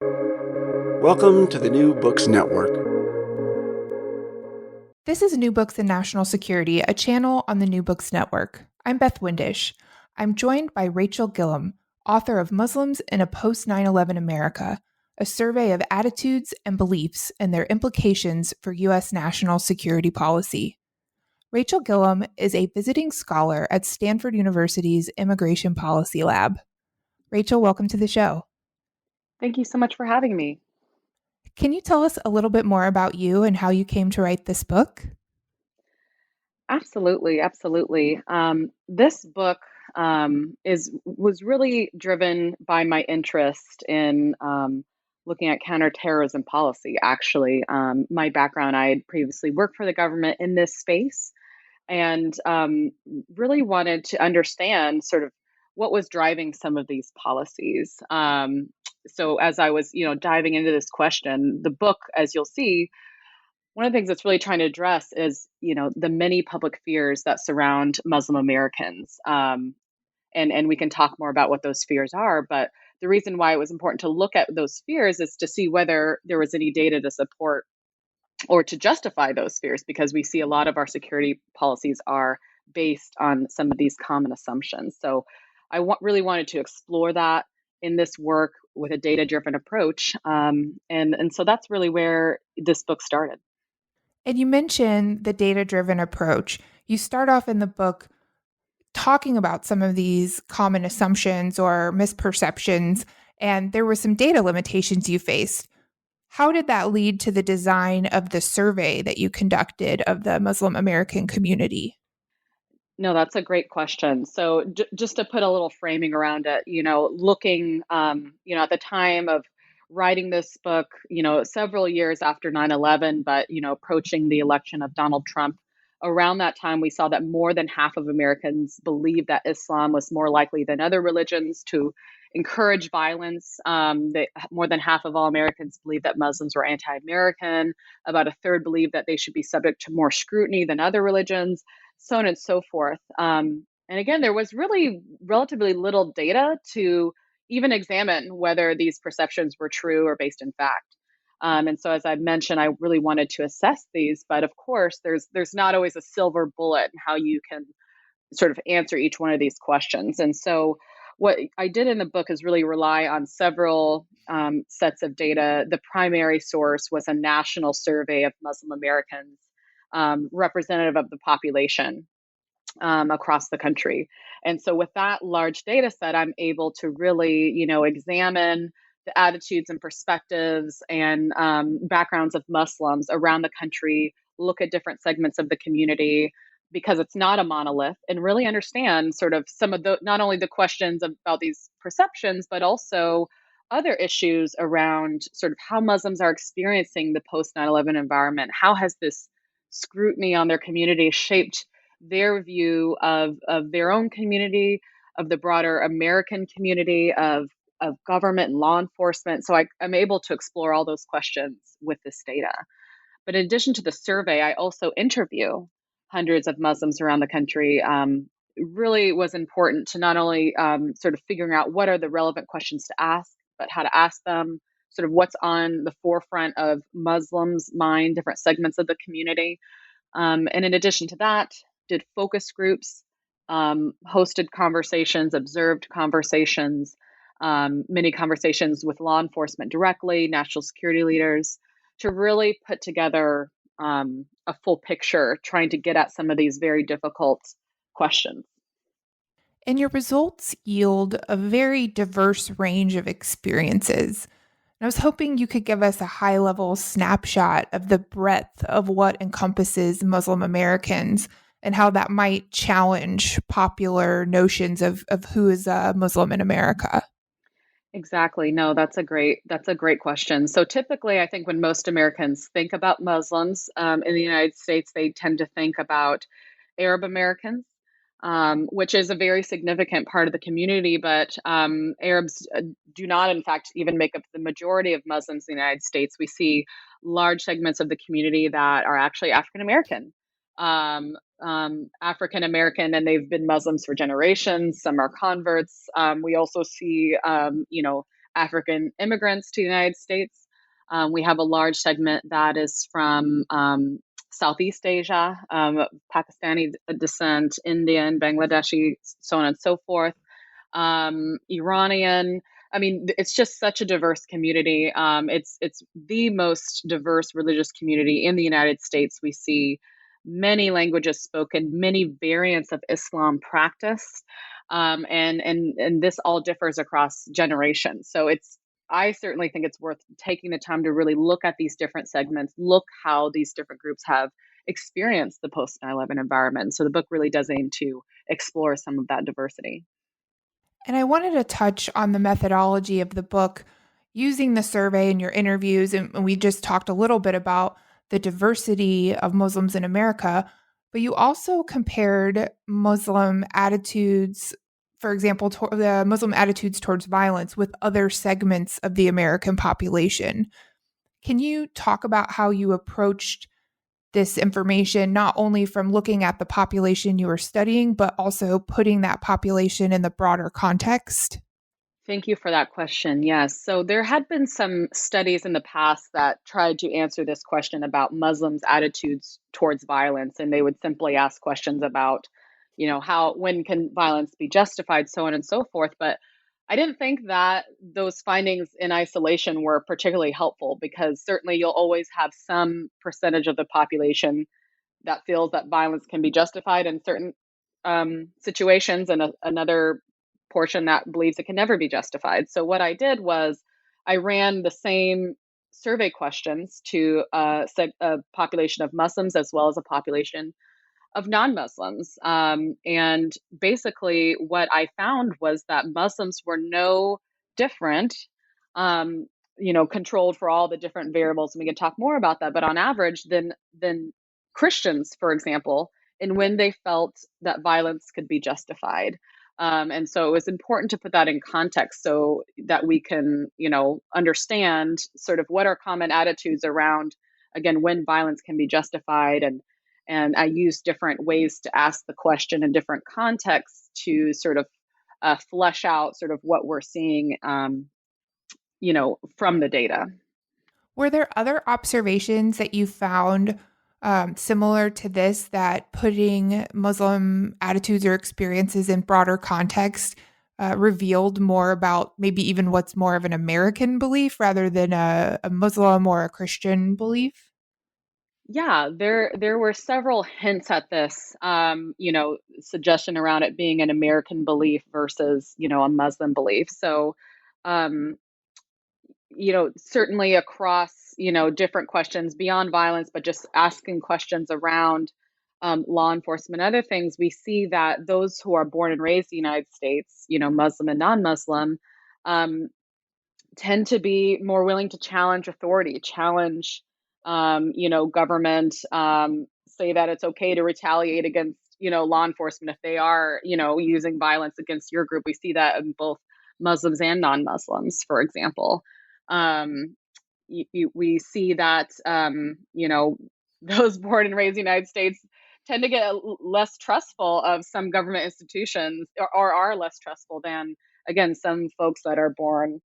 Welcome to the New Books Network. This is New Books in National Security, a channel on the New Books Network. I'm Beth Windish. I'm joined by Rachel Gillum, author of Muslims in a Post-9/11 America, a survey of attitudes and beliefs and their implications for U.S. national security policy. Rachel Gillum is a visiting scholar at Stanford University's Immigration Policy Lab. Rachel, welcome to the show. Thank you so much for having me. Can you tell us a little bit more about you and how you came to write this book? Absolutely, absolutely. This book was really driven by my interest in looking at counterterrorism policy. Actually, my background, I had previously worked for the government in this space, and really wanted to understand sort of what was driving some of these policies. So as I was, diving into this question, the book, as you'll see, one of the things that's really trying to address is, the many public fears that surround Muslim Americans. And we can talk more about what those fears are. But the reason why it was important to look at those fears is to see whether there was any data to support or to justify those fears, because we see a lot of our security policies are based on some of these common assumptions. So really wanted to explore that in this work with a data-driven approach. And so that's really where this book started. And you mentioned the data-driven approach. You start off in the book talking about some of these common assumptions or misperceptions, and there were some data limitations you faced. How did that lead to the design of the survey that you conducted of the Muslim American community? No, that's a great question. So just to put a little framing around it, looking, at the time of writing this book, several years after 9/11, but, approaching the election of Donald Trump, around that time, we saw that more than half of Americans believed that Islam was more likely than other religions to encourage violence. More than half of all Americans believed that Muslims were anti-American. About a third believed that they should be subject to more scrutiny than other religions, so on and so forth. And again, there was really relatively little data to even examine whether these perceptions were true or based in fact. And so, as I mentioned, I really wanted to assess these, but of course, there's not always a silver bullet in how you can sort of answer each one of these questions. And so, what I did in the book is really rely on several sets of data. The primary source was a national survey of Muslim Americans, representative of the population across the country. And so with that large data set, I'm able to really, examine the attitudes and perspectives and backgrounds of Muslims around the country, look at different segments of the community, because it's not a monolith, and really understand sort of some of the, not only the questions about these perceptions, but also other issues around sort of how Muslims are experiencing the post 9/11 environment. How has this scrutiny on their community shaped their view of their own community, of the broader American community, of government and law enforcement. So I'm able to explore all those questions with this data. But in addition to the survey, I also interview hundreds of Muslims around the country. It really was important to not only sort of figuring out what are the relevant questions to ask, but how to ask them, sort of what's on the forefront of Muslims' mind, different segments of the community. And in addition to that, did focus groups, hosted conversations, observed conversations, many conversations with law enforcement directly, national security leaders, to really put together a full picture, trying to get at some of these very difficult questions. And your results yield a very diverse range of experiences. I was hoping you could give us a high level snapshot of the breadth of what encompasses Muslim Americans and how that might challenge popular notions of who is a Muslim in America. Exactly. No, that's a great question. So typically, I think when most Americans think about Muslims in the United States, they tend to think about Arab Americans, which is a very significant part of the community. But Arabs do not, in fact, even make up the majority of Muslims in the United States. We see large segments of the community that are actually African American, African American, and they've been Muslims for generations. Some are converts. We also see, African immigrants to the United States. We have a large segment that is from Southeast Asia, Pakistani descent, Indian, Bangladeshi, so on and so forth, Iranian. I mean, it's just such a diverse community. It's the most diverse religious community in the United States. We see many languages spoken, many variants of Islam practiced, and this all differs across generations. So I certainly think it's worth taking the time to really look at these different segments, look how these different groups have experienced the post 9/11 environment. So the book really does aim to explore some of that diversity. And I wanted to touch on the methodology of the book using the survey in your interviews. And we just talked a little bit about the diversity of Muslims in America, but you also compared Muslim attitudes, for example, the Muslim attitudes towards violence with other segments of the American population. Can you talk about how you approached this information, not only from looking at the population you were studying, but also putting that population in the broader context? Thank you for that question. Yes. So there had been some studies in the past that tried to answer this question about Muslims' attitudes towards violence. And they would simply ask questions about, when can violence be justified, so on and so forth. But I didn't think that those findings in isolation were particularly helpful, because certainly you'll always have some percentage of the population that feels that violence can be justified in certain situations, and another portion that believes it can never be justified. So what I did was I ran the same survey questions to a population of Muslims as well as a population of non-Muslims. And basically what I found was that Muslims were no different, controlled for all the different variables. And we can talk more about that, but on average than Christians, for example, in when they felt that violence could be justified. And so it was important to put that in context so that we can, understand sort of what are common attitudes around, again, when violence can be justified. And I use different ways to ask the question in different contexts to sort of flesh out sort of what we're seeing, from the data. Were there other observations that you found similar to this, that putting Muslim attitudes or experiences in broader context revealed more about maybe even what's more of an American belief rather than a Muslim or a Christian belief? Yeah, there were several hints at this, suggestion around it being an American belief versus, a Muslim belief. So, um, certainly across, different questions beyond violence, but just asking questions around law enforcement, other things, we see that those who are born and raised in the United States, Muslim and non-Muslim, um, tend to be more willing to challenge authority, challenge, government, say that it's okay to retaliate against, law enforcement if they are, using violence against your group. We see that in both Muslims and non-Muslims, for example. Um, we see that, those born and raised in the United States tend to get less trustful of some government institutions, or are less trustful than, again, some folks that are born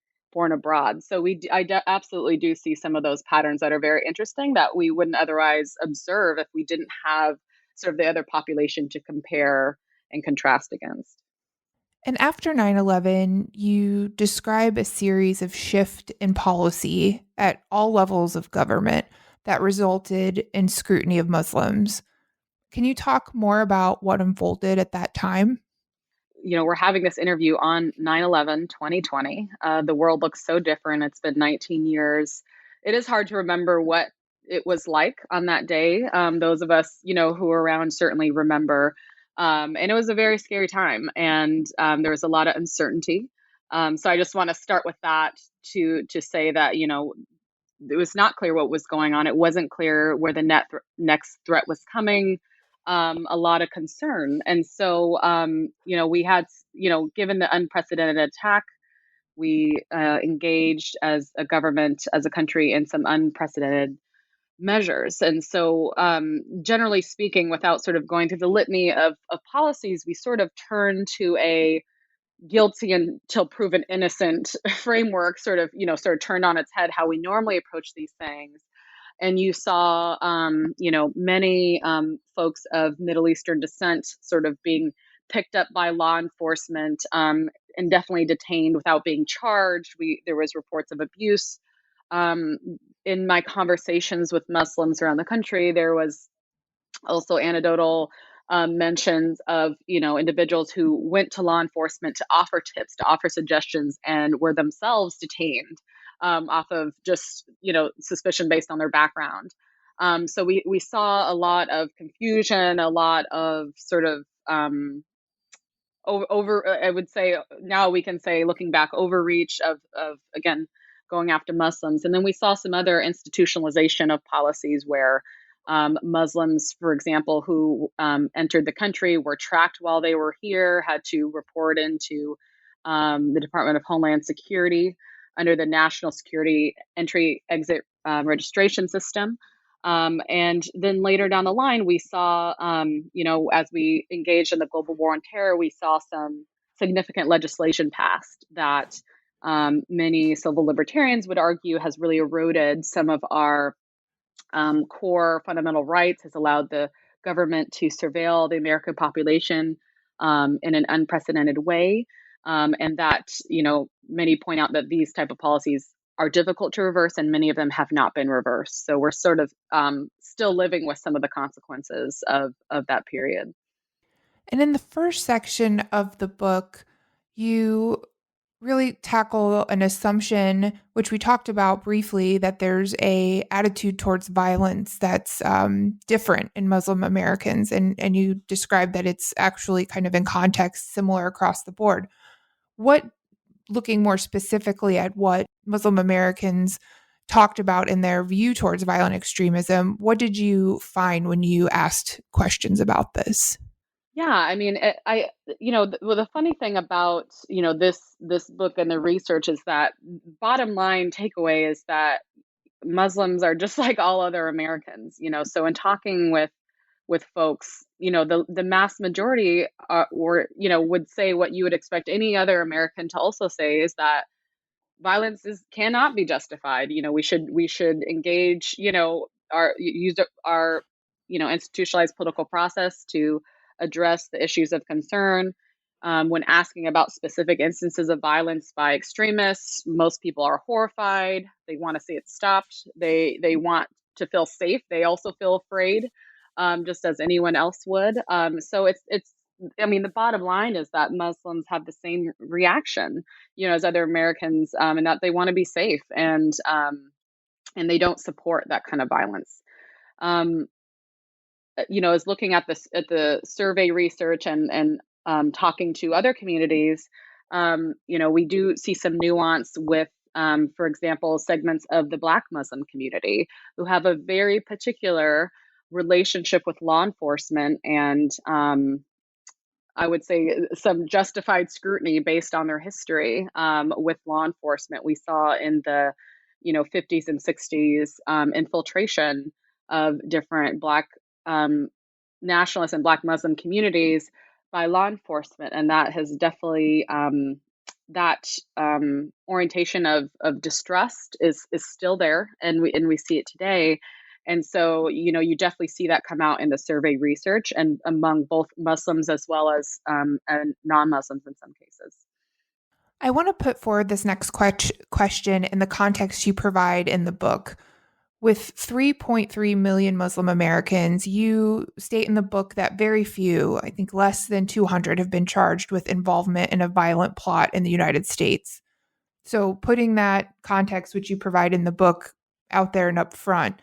abroad. So absolutely do see some of those patterns that are very interesting that we wouldn't otherwise observe if we didn't have sort of the other population to compare and contrast against. And after 9/11, you describe a series of shift in policy at all levels of government that resulted in scrutiny of Muslims. Can you talk more about what unfolded at that time? We're having this interview on 9/11, 2020. The world looks so different. It's been 19 years. It is hard to remember what it was like on that day. Those of us, who were around certainly remember. And it was a very scary time, and there was a lot of uncertainty. So I just want to start with that to say that, it was not clear what was going on. It wasn't clear where the next threat was coming. A lot of concern. And so, we had, given the unprecedented attack, we engaged as a government, as a country, in some unprecedented measures. And so, generally speaking, without sort of going through the litany of policies, we sort of turned to a guilty until proven innocent framework sort of turned on its head how we normally approach these things. And you saw, many folks of Middle Eastern descent sort of being picked up by law enforcement, and definitely detained without being charged. There was reports of abuse. Um, in my conversations with Muslims around the country, there was also anecdotal mentions of individuals who went to law enforcement to offer tips, to offer suggestions, and were themselves detained off of just suspicion based on their background. So we saw a lot of confusion, a lot of sort of over I would say, now we can say, looking back, overreach of again going after Muslims. And then we saw some other institutionalization of policies where Muslims, for example, who entered the country, were tracked while they were here, had to report into the Department of Homeland Security under the National Security Entry Exit Registration System. And then later down the line, we saw, as we engaged in the global war on terror, we saw some significant legislation passed that many civil libertarians would argue has really eroded some of our core fundamental rights, has allowed the government to surveil the American population in an unprecedented way. And that, many point out that these type of policies are difficult to reverse, and many of them have not been reversed. So we're sort of still living with some of the consequences of that period. And in the first section of the book, you really tackle an assumption, which we talked about briefly, that there's a attitude towards violence that's different in Muslim Americans, and you describe that it's actually kind of in context similar across the board. What, looking more specifically at what Muslim Americans talked about in their view towards violent extremism, what did you find when you asked questions about this? Yeah, I mean, the funny thing about this book and the research is that bottom line takeaway is that Muslims are just like all other Americans. So in talking with folks, the mass majority would say what you would expect any other American to also say, is that violence cannot be justified. We should engage, use our institutionalized political process to address the issues of concern. When asking about specific instances of violence by extremists, most people are horrified. They want to see it stopped. They want to feel safe. They also feel afraid, just as anyone else would. So it's. I mean, the bottom line is that Muslims have the same reaction, as other Americans, and that they want to be safe, and they don't support that kind of violence. Um, is looking at the survey research and talking to other communities, we do see some nuance with, for example, segments of the Black Muslim community who have a very particular relationship with law enforcement, and I would say some justified scrutiny based on their history with law enforcement. We saw in the 50s and 60s infiltration of different Black nationalist and Black Muslim communities by law enforcement, and that has definitely that orientation of distrust is still there, and we see it today. And so, you definitely see that come out in the survey research and among both Muslims as well as and non-Muslims in some cases. I want to put forward this next question in the context you provide in the book. With 3.3 million Muslim Americans, you state in the book that very few, I think less than 200, have been charged with involvement in a violent plot in the United States. So putting that context, which you provide in the book, out there and up front,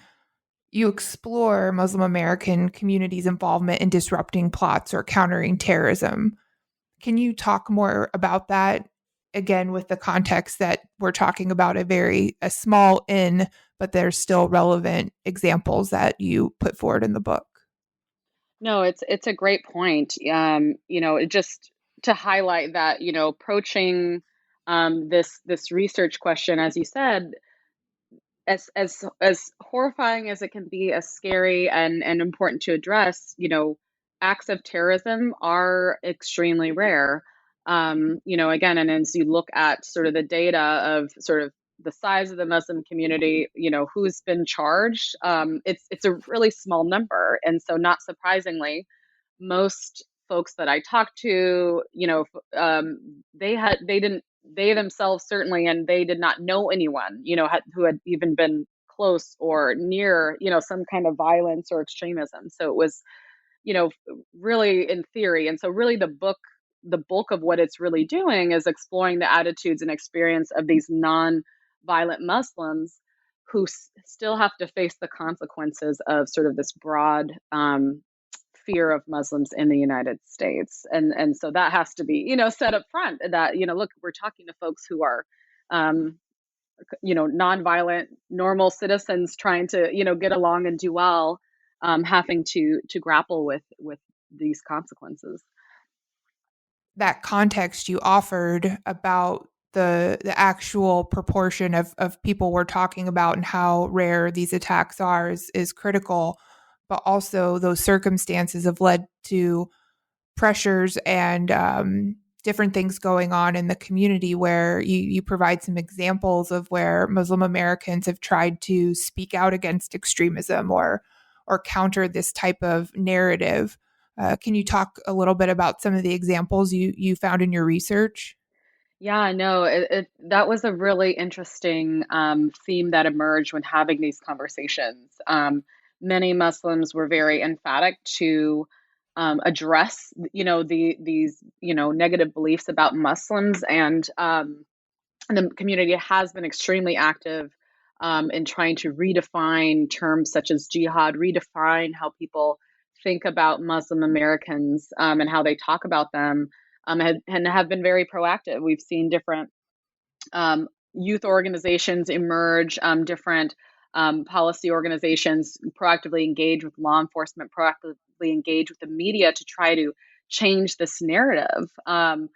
you explore Muslim American communities' involvement in disrupting plots or countering terrorism. Can you talk more about that? Again, with the context that we're talking about a small N, but there's still relevant examples that you put forward in the book. No, it's a great point. Just to highlight that, approaching this research question, as you said, as horrifying as it can be, as scary and important to address, acts of terrorism are extremely rare. Again, and as you look at sort of the data of sort of the size of the Muslim community, who's been charged, it's a really small number. And so not surprisingly, most folks that I talked to, they themselves certainly, and they did not know anyone, who had even been close or near, some kind of violence or extremism. So it was, you know, really in theory. And so really the bulk of what it's really doing is exploring the attitudes and experience of these non-violent Muslims who still have to face the consequences of sort of this broad fear of Muslims in the United States. And so that has to be, set up front that, look, we're talking to folks who are, um, nonviolent, normal citizens trying to, get along and do well, having to grapple with these consequences. That context you offered about the actual proportion of people we're talking about and how rare these attacks are is critical, but also those circumstances have led to pressures and different things going on in the community where you provide some examples of where Muslim Americans have tried to speak out against extremism or counter this type of narrative. Can you talk a little bit about some of the examples you found in your research? Yeah, no, that was a really interesting theme that emerged when having these conversations. Many Muslims were very emphatic to address, these, negative beliefs about Muslims, and the community has been extremely active in trying to redefine terms such as jihad, redefine how people think about Muslim Americans and how they talk about them, and have been very proactive. We've seen different youth organizations emerge, different policy organizations proactively engage with law enforcement, proactively engage with the media to try to change this narrative. And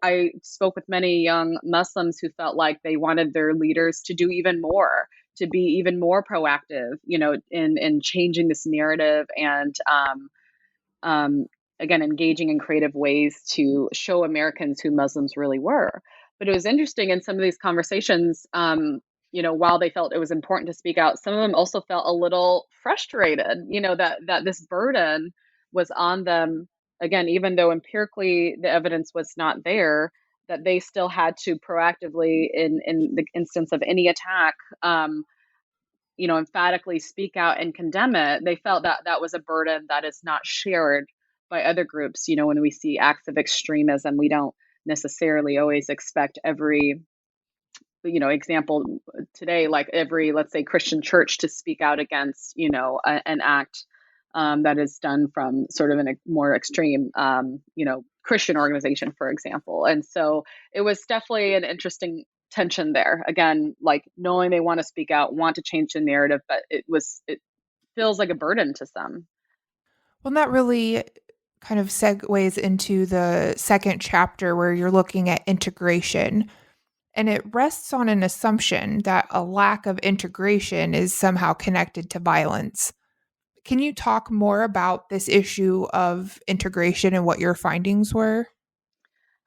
I spoke with many young Muslims who felt like they wanted their leaders to do even more, to be even more proactive, in changing this narrative and um, again, engaging in creative ways to show Americans who Muslims really were. But it was interesting in some of these conversations, while they felt it was important to speak out, some of them also felt a little frustrated, that this burden was on them. Again, even though empirically the evidence was not there, that they still had to proactively, in the instance of any attack, emphatically speak out and condemn it. They felt that that was a burden that is not shared by other groups. When we see acts of extremism, we don't necessarily always expect every, example today, like every, let's say, Christian church to speak out against, an act that is done from sort of a more extreme, Christian organization, for example. And so it was definitely an interesting tension there. Again, like knowing they want to speak out, want to change the narrative, but it feels like a burden to some. Well, that really kind of segues into the second chapter where you're looking at integration. And it rests on an assumption that a lack of integration is somehow connected to violence. Can you talk more about this issue of integration and what your findings were?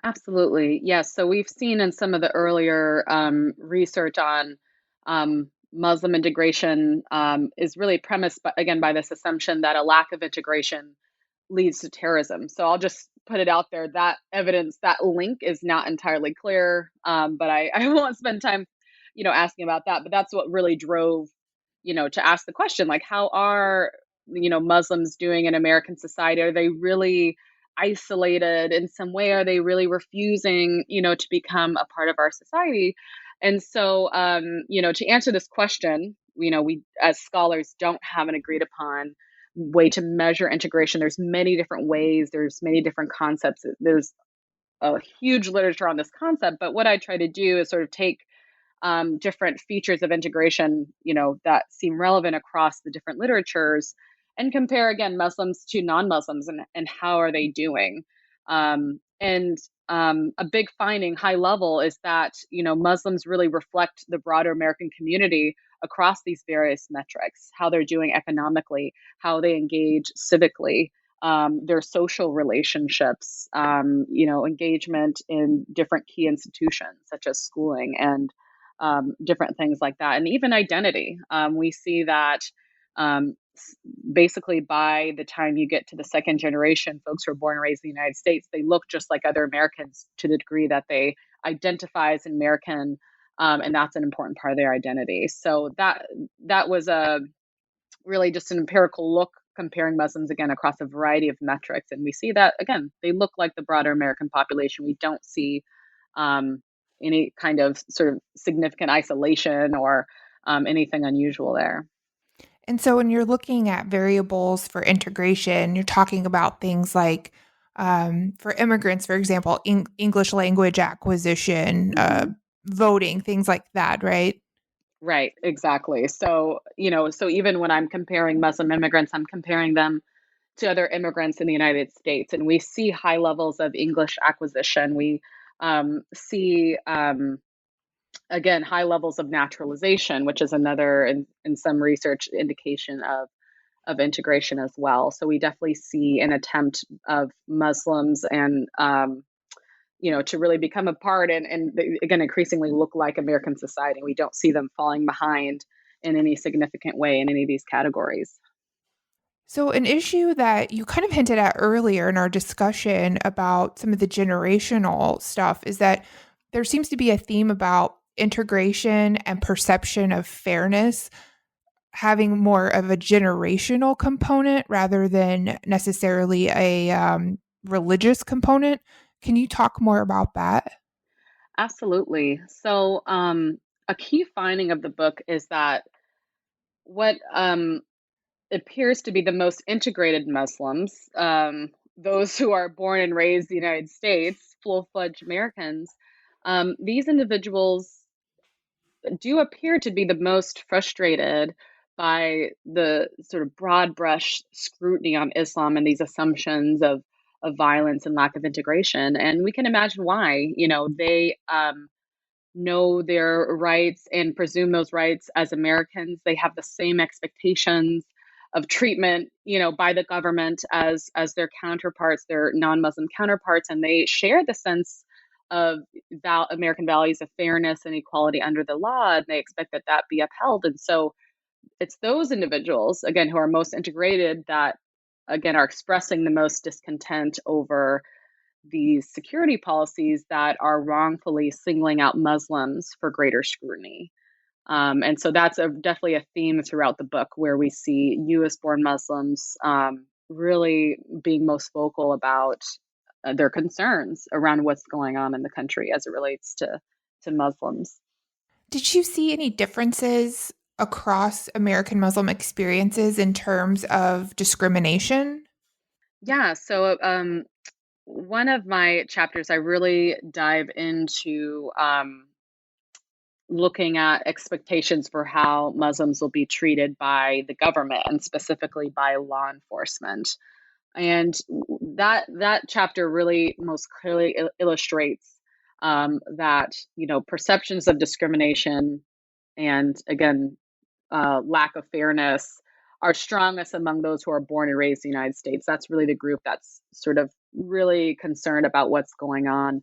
Absolutely. Yes. So we've seen in some of the earlier research on Muslim integration is really premised, again, by this assumption that a lack of integration leads to terrorism. So I'll just put it out there that evidence, that link is not entirely clear, but I won't spend time, asking about that. But that's what really drove, to ask the question, like, how are, Muslims doing in American society? Are they really isolated in some way? Are they really refusing, to become a part of our society? And so, to answer this question, we as scholars don't have an agreed upon way to measure integration. There's many different ways, there's many different concepts. There's a huge literature on this concept, but what I try to do is sort of take different features of integration, that seem relevant across the different literatures, and compare again Muslims to non-Muslims, and how are they doing. And A big finding, high level, is that Muslims really reflect the broader American community across these various metrics: how they're doing economically, how they engage civically, their social relationships, engagement in different key institutions such as schooling and different things like that, and even identity. We see that basically by the time you get to the second generation, folks who are born and raised in the United States, they look just like other Americans to the degree that they identify as an American, and that's an important part of their identity. So that was a really just an empirical look comparing Muslims again across a variety of metrics, and we see that again they look like the broader American population. We don't see um, any kind of sort of significant isolation or anything unusual there. And so when you're looking at variables for integration, you're talking about things like for immigrants, for example, English language acquisition, Hmm. voting, things like that, right? Right, exactly. So, so even when I'm comparing Muslim immigrants, I'm comparing them to other immigrants in the United States, and we see high levels of English acquisition. We see again high levels of naturalization, which is another in some research indication of integration as well. So we definitely see an attempt of Muslims and to really become a part and again increasingly look like American society. We don't see them falling behind in any significant way in any of these categories. So, an issue that you kind of hinted at earlier in our discussion about some of the generational stuff is that there seems to be a theme about integration and perception of fairness having more of a generational component rather than necessarily a religious component. Can you talk more about that? Absolutely. So a key finding of the book is that what appears to be the most integrated Muslims, those who are born and raised in the United States, full-fledged Americans, these individuals do appear to be the most frustrated by the sort of broad brush scrutiny on Islam and these assumptions of violence and lack of integration. And we can imagine why. They know their rights and presume those rights as Americans. They have the same expectations of treatment, by the government as their counterparts, their non-Muslim counterparts, and they share the sense of American values of fairness and equality under the law, and they expect that that be upheld. And so it's those individuals again who are most integrated that again are expressing the most discontent over these security policies that are wrongfully singling out Muslims for greater scrutiny. And so that's definitely a theme throughout the book where we see US born Muslims really being most vocal about their concerns around what's going on in the country as it relates to Muslims. Did you see any differences across American Muslim experiences in terms of discrimination? Yeah, so one of my chapters, I really dive into looking at expectations for how Muslims will be treated by the government and specifically by law enforcement. And that chapter really most clearly illustrates that perceptions of discrimination and again lack of fairness are strongest among those who are born and raised in the United States. That's really the group that's sort of really concerned about what's going on,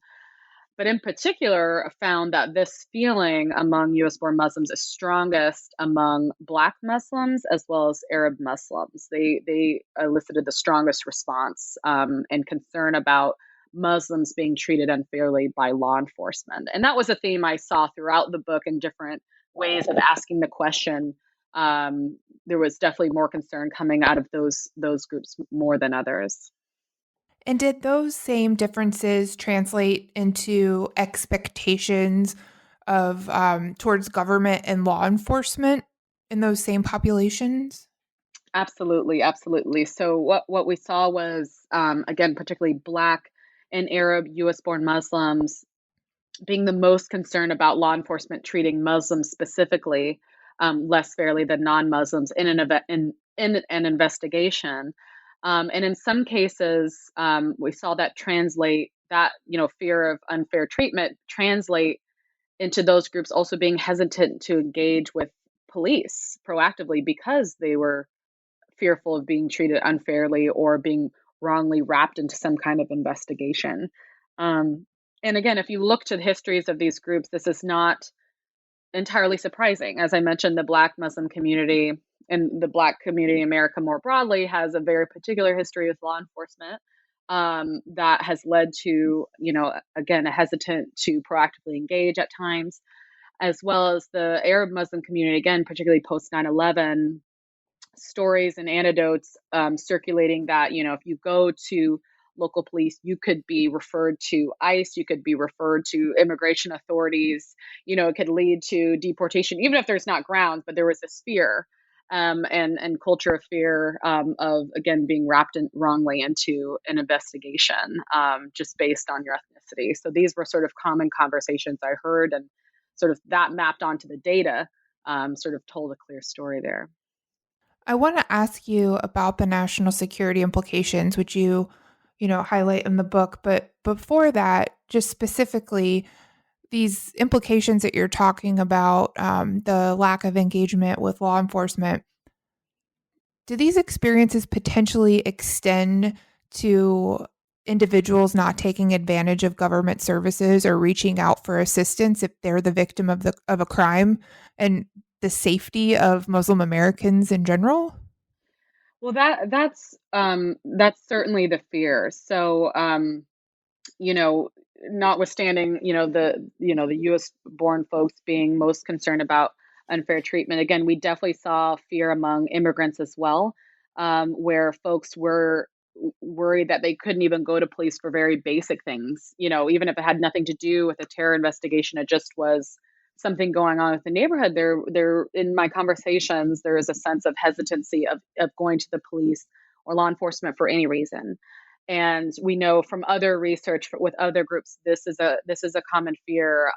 but in particular found that this feeling among US born Muslims is strongest among Black Muslims as well as Arab Muslims. They elicited the strongest response and concern about Muslims being treated unfairly by law enforcement. And that was a theme I saw throughout the book in different ways of asking the question. There was definitely more concern coming out of those groups more than others. And did those same differences translate into expectations of towards government and law enforcement in those same populations? Absolutely, absolutely. So what we saw was again, particularly Black and Arab U.S. born Muslims being the most concerned about law enforcement treating Muslims specifically less fairly than non-Muslims in an investigation. And in some cases, we saw that translate that fear of unfair treatment translate into those groups also being hesitant to engage with police proactively because they were fearful of being treated unfairly or being wrongly wrapped into some kind of investigation. Um, and again, if you look to the histories of these groups, this is not entirely surprising. As I mentioned, the Black Muslim community and the Black community in America more broadly has a very particular history with law enforcement that has led to, again, a hesitant to proactively engage at times, as well as the Arab Muslim community, again, particularly post 9/11, stories and anecdotes circulating that, if you go to local police, you could be referred to ICE, you could be referred to immigration authorities, it could lead to deportation, even if there's not grounds, but there was this fear and culture of fear of, again, being wrapped wrongly into an investigation just based on your ethnicity. So these were sort of common conversations I heard, and sort of that mapped onto the data sort of told a clear story there. I want to ask you about the national security implications, which you highlight in the book. But before that, just specifically, these implications that you're talking about, the lack of engagement with law enforcement, do these experiences potentially extend to individuals not taking advantage of government services or reaching out for assistance if they're the victim of a crime, and the safety of Muslim Americans in general? Well, that's certainly the fear. So, you know, notwithstanding, the U.S. born folks being most concerned about unfair treatment. Again, we definitely saw fear among immigrants as well, where folks were worried that they couldn't even go to police for very basic things. Even if it had nothing to do with a terror investigation, it just was something going on with the neighborhood. There, in my conversations, there is a sense of hesitancy of going to the police or law enforcement for any reason. And we know from other research with other groups, this is a common fear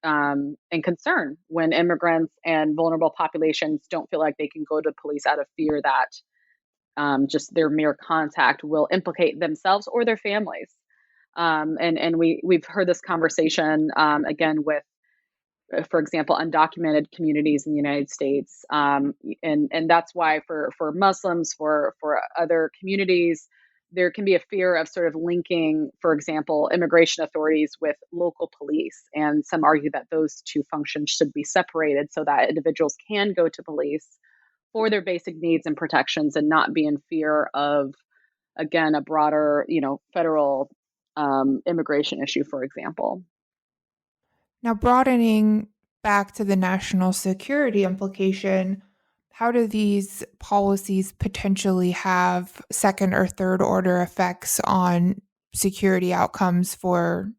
and concern when immigrants and vulnerable populations don't feel like they can go to police out of fear that just their mere contact will implicate themselves or their families. And we've heard this conversation again with, for example, undocumented communities in the United States, and that's why for Muslims, for other communities, there can be a fear of sort of linking, for example, immigration authorities with local police, and some argue that those two functions should be separated so that individuals can go to police for their basic needs and protections and not be in fear of, again, a broader, federal immigration issue, for example. Now, broadening back to the national security implication, how do these policies potentially have second or third order effects on security outcomes for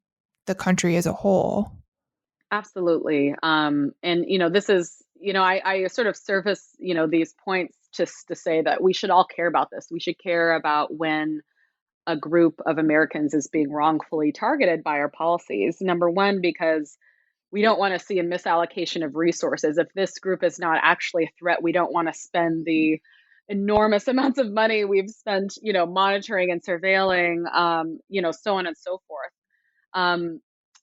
the country as a whole? Absolutely. And this is, I sort of surface, these points just to say that we should all care about this. We should care about when a group of Americans is being wrongfully targeted by our policies. Number one, because we don't want to see a misallocation of resources. If this group is not actually a threat, we don't want to spend the enormous amounts of money we've spent, monitoring and surveilling, so on and so forth. Um,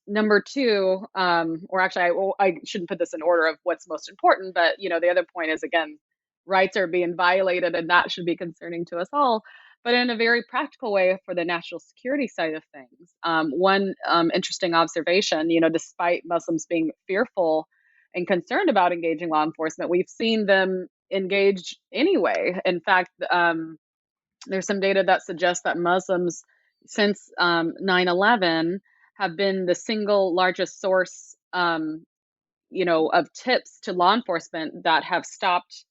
Number two, or actually, I shouldn't put this in order of what's most important, but the other point is, again, rights are being violated, and that should be concerning to us all. But in a very practical way, for the national security side of things, one interesting observation, despite Muslims being fearful and concerned about engaging law enforcement, we've seen them engage anyway. In fact, there's some data that suggests that Muslims since 9/11 have been the single largest source, of tips to law enforcement that have stopped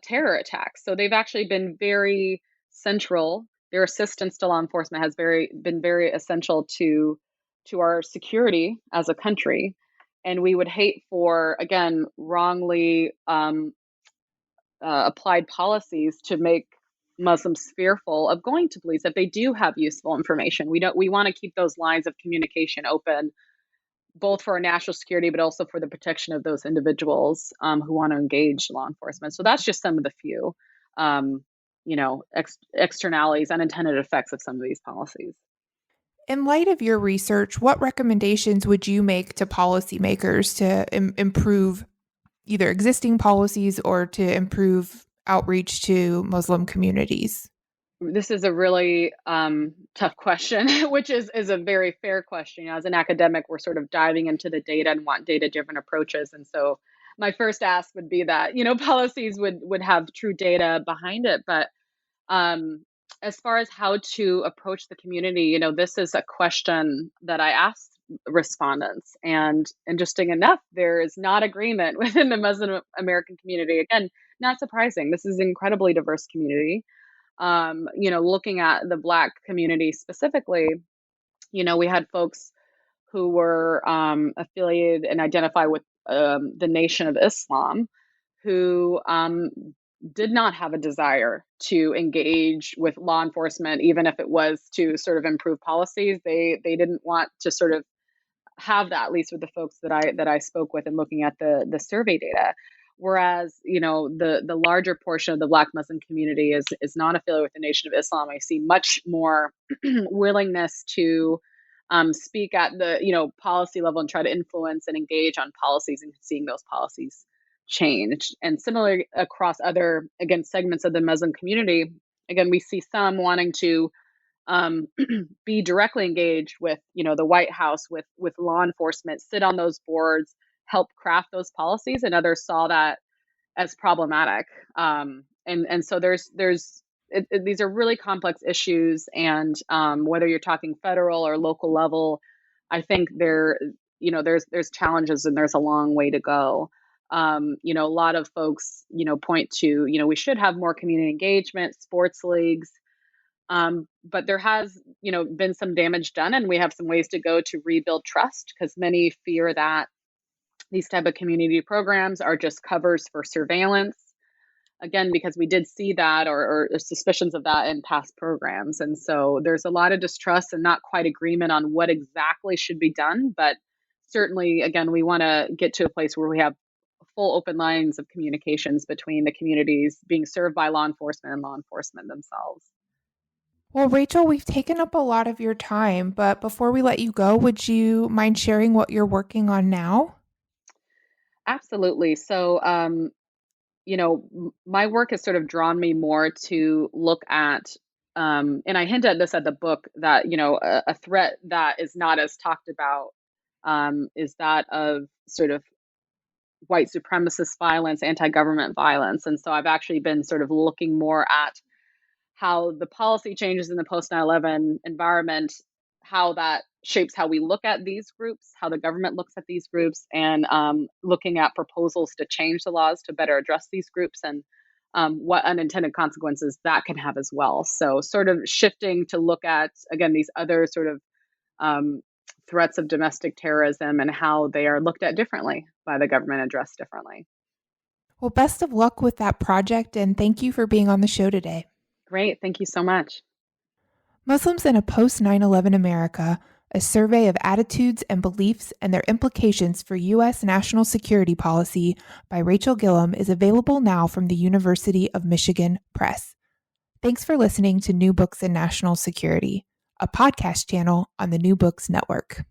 terror attacks. So they've actually been very central. Their assistance to law enforcement has been very essential to our security as a country. And we would hate for, again, wrongly applied policies to make Muslims fearful of going to police if they do have useful information. We want to keep those lines of communication open, both for our national security, but also for the protection of those individuals who want to engage law enforcement. So that's just some of the few, externalities, unintended effects of some of these policies. In light of your research, what recommendations would you make to policymakers to improve either existing policies or to improve outreach to Muslim communities? This is a really tough question, which is a very fair question. As an academic, we're sort of diving into the data and want data-driven approaches. And so my first ask would be that, policies would have true data behind it. But um, as far as how to approach the community, this is a question that I asked respondents. And interesting enough, there is not agreement within the Muslim American community. Again, not surprising. This is an incredibly diverse community. Looking at the Black community specifically, we had folks who were affiliated and identify with the Nation of Islam who did not have a desire to engage with law enforcement, even if it was to sort of improve policies. They didn't want to sort of have that, at least with the folks that I spoke with and looking at the survey data. Whereas, the larger portion of the Black Muslim community is not affiliated with the Nation of Islam. I see much more willingness to speak at the policy level and try to influence and engage on policies and seeing those policies change. And similarly across other, again, segments of the Muslim community, again, we see some wanting to be directly engaged with the White House, with law enforcement, sit on those boards, help craft those policies, and others saw that as problematic. And so these are really complex issues, and whether you're talking federal or local level, I think there's challenges and there's a long way to go. A lot of folks point to we should have more community engagement, sports leagues. But there has, been some damage done, and we have some ways to go to rebuild trust, because many fear that these type of community programs are just covers for surveillance. Again, because we did see that or suspicions of that in past programs. And so there's a lot of distrust and not quite agreement on what exactly should be done. But certainly, again, we want to get to a place where we have full open lines of communications between the communities being served by law enforcement and law enforcement themselves. Well, Rachel, we've taken up a lot of your time, but before we let you go, would you mind sharing what you're working on now? Absolutely. So, my work has sort of drawn me more to look at, and I hint at this at the book, that, a threat that is not as talked about is that of sort of white supremacist violence, anti-government violence. And so I've actually been sort of looking more at how the policy changes in the post-9/11 environment, how that shapes how we look at these groups, how the government looks at these groups, and looking at proposals to change the laws to better address these groups, and what unintended consequences that can have as well. So sort of shifting to look at, again, these other sort of threats of domestic terrorism and how they are looked at differently by the government, addressed differently. Well, best of luck with that project, and thank you for being on the show today. Great. Thank you so much. Muslims in a Post-9/11 America, a survey of attitudes and beliefs and their implications for U.S. national security policy by Rachel Gillum, is available now from the University of Michigan Press. Thanks for listening to New Books in National Security, a podcast channel on the New Books Network.